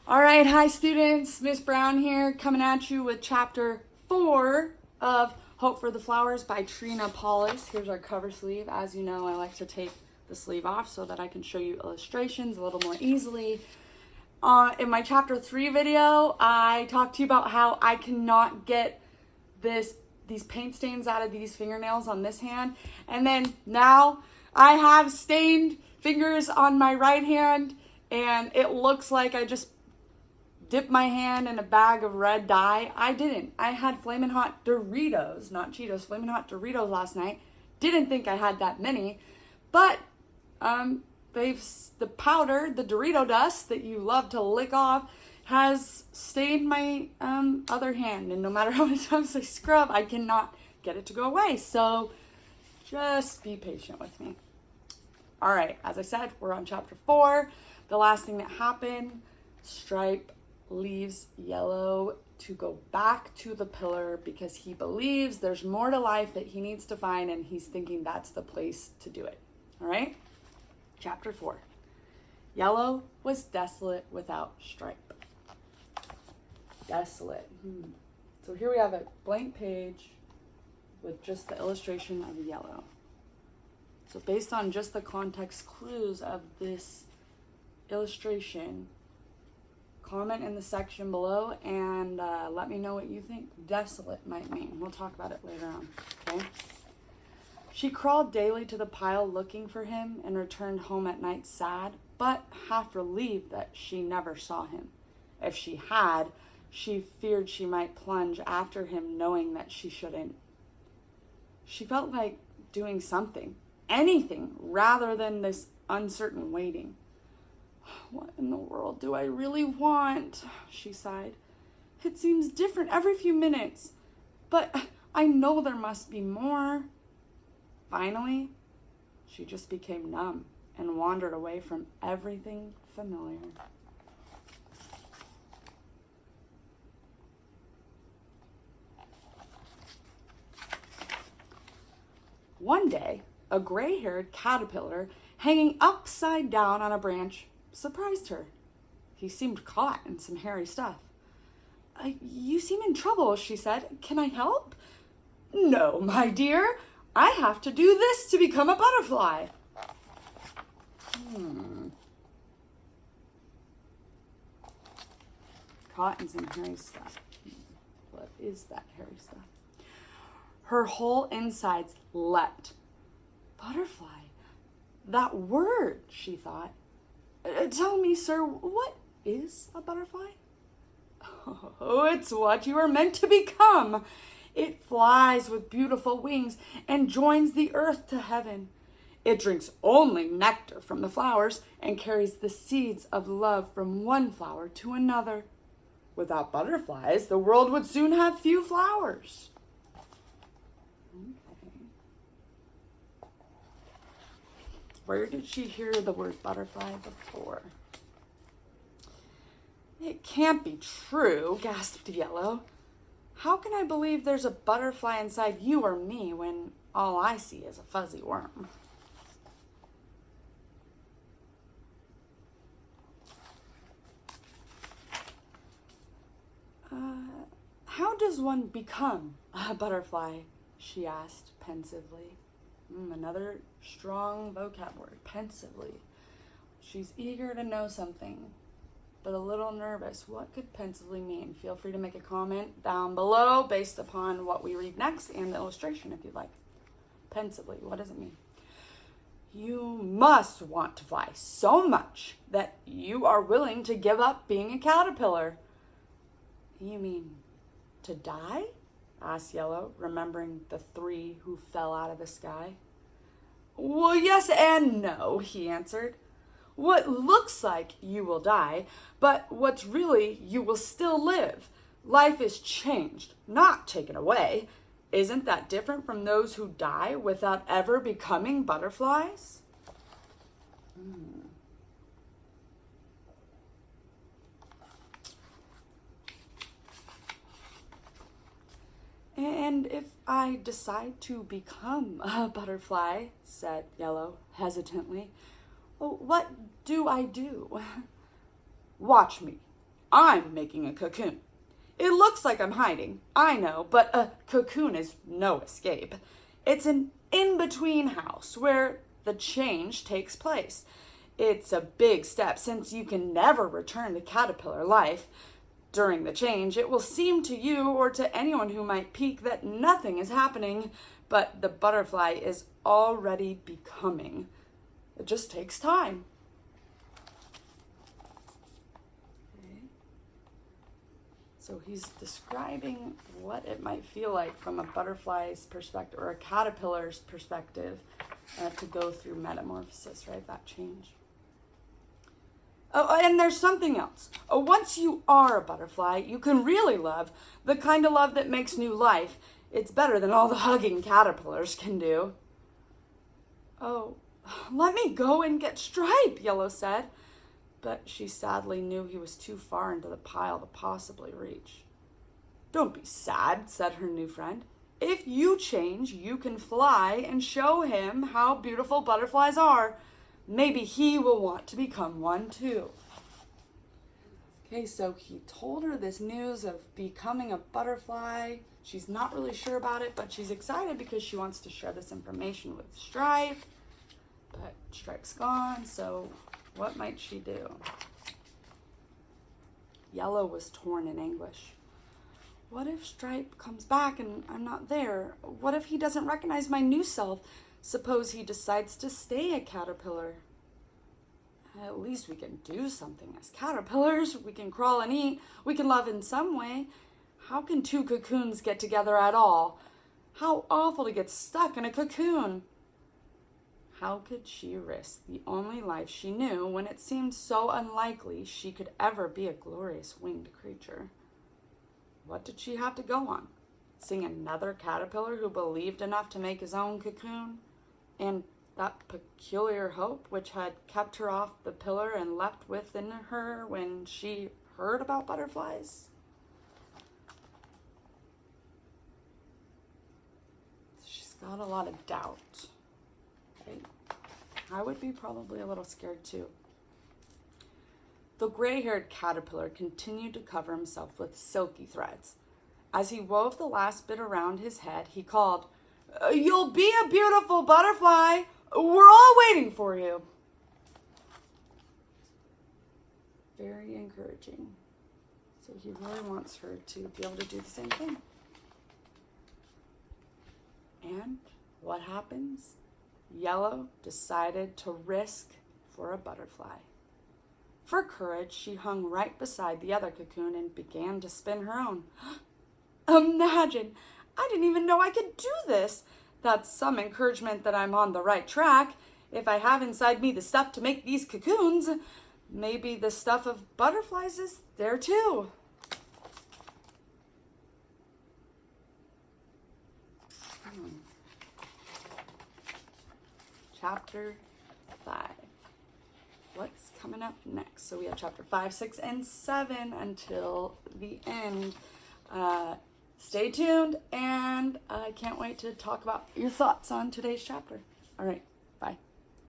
All right, hi students, Miss Brown here, coming at you with chapter 4 of Hope for the Flowers by Trina Paulus. Here's our cover sleeve. As you know, I like to take the sleeve off so that I can show you illustrations a little more easily. In my chapter 3 video, I talked to you about how I cannot get these paint stains out of these fingernails on this hand. And then now I have stained fingers on my right hand, and it looks like I just dipped my hand in a bag of red dye. I didn't. I had Flamin' Hot Doritos, not Cheetos, Flamin' Hot Doritos last night. Didn't think I had that many, but the powder, the Dorito dust that you love to lick off, has stained my other hand, and no matter how many times I scrub, I cannot get it to go away. So just be patient with me. All right, as I said, we're on chapter 4. The last thing that happened, Stripe leaves Yellow to go back to the pillar because he believes there's more to life that he needs to find, and he's thinking that's the place to do it. All right, chapter 4. Yellow was desolate without Stripe. Desolate. So here we have a blank page with just the illustration of Yellow. So based on just the context clues of this illustration, comment in the section below and let me know what you think desolate might mean. We'll talk about it later on, okay? She crawled daily to the pile looking for him and returned home at night sad, but half relieved that she never saw him. If she had, she feared she might plunge after him knowing that she shouldn't. She felt like doing something, anything, rather than this uncertain waiting. What in the world do I really want? She sighed. It seems different every few minutes, but I know there must be more. Finally, she just became numb and wandered away from everything familiar. One day, a gray-haired caterpillar hanging upside down on a branch surprised her. He seemed caught in some hairy stuff. You seem in trouble, she said. Can I help? No, my dear. I have to do this to become a butterfly. Caught in some hairy stuff. What is that hairy stuff? Her whole insides leapt. Butterfly. That word, she thought. Tell me, sir, what is a butterfly? Oh, it's what you are meant to become. It flies with beautiful wings and joins the earth to heaven. It drinks only nectar from the flowers and carries the seeds of love from one flower to another. Without butterflies, the world would soon have few flowers. Where did she hear the word butterfly before? It can't be true, gasped Yellow. How can I believe there's a butterfly inside you or me when all I see is a fuzzy worm? How does one become a butterfly? She asked pensively. Another strong vocab word, pensively. She's eager to know something, but a little nervous. What could pensively mean? Feel free to make a comment down below based upon what we read next and the illustration if you'd like. Pensively, what does it mean? You must want to fly so much that you are willing to give up being a caterpillar. You mean to die? Asked Yellow, remembering the 3 who fell out of the sky. Well, yes and no, he answered. What looks like you will die, but what's really you will still live. Life is changed, not taken away. Isn't that different from those who die without ever becoming butterflies? And if I decide to become a butterfly, said Yellow hesitantly, what do I do? Watch me. I'm making a cocoon. It looks like I'm hiding, I know, but a cocoon is no escape. It's an in-between house where the change takes place. It's a big step since you can never return to caterpillar life. During the change, it will seem to you or to anyone who might peek that nothing is happening, but the butterfly is already becoming. It just takes time. Okay. So he's describing what it might feel like from a butterfly's perspective or a caterpillar's perspective to go through metamorphosis, right? That change. Oh, and there's something else. Once you are a butterfly, you can really love, the kind of love that makes new life. It's better than all the hugging caterpillars can do. Oh, let me go and get Stripe, Yellow said. But she sadly knew he was too far into the pile to possibly reach. Don't be sad, said her new friend. If you change, you can fly and show him how beautiful butterflies are. Maybe he will want to become one too. Okay, so he told her this news of becoming a butterfly. She's not really sure about it, but she's excited because she wants to share this information with Stripe. But Stripe's gone, so what might she do? Yellow was torn in anguish. What if Stripe comes back and I'm not there? What if he doesn't recognize my new self? Suppose he decides to stay a caterpillar. At least we can do something as caterpillars. We can crawl and eat. We can love in some way. How can two cocoons get together at all? How awful to get stuck in a cocoon. How could she risk the only life she knew when it seemed so unlikely she could ever be a glorious winged creature? What did she have to go on? Sing another caterpillar who believed enough to make his own cocoon? And that peculiar hope which had kept her off the pillar and leapt within her when she heard about butterflies? She's got a lot of doubt. Right? I would be probably a little scared too. The gray-haired caterpillar continued to cover himself with silky threads. As he wove the last bit around his head, he called, "You'll be a beautiful butterfly. We're all waiting for you." Very encouraging. So he really wants her to be able to do the same thing. And what happens? Yellow decided to risk for a butterfly. For courage, she hung right beside the other cocoon and began to spin her own. Imagine! I didn't even know I could do this. That's some encouragement that I'm on the right track. If I have inside me the stuff to make these cocoons, maybe the stuff of butterflies is there too. Chapter 5. What's coming up next? So we have chapter 5, 6, and 7 until the end. Stay tuned, and I can't wait to talk about your thoughts on today's chapter. All right.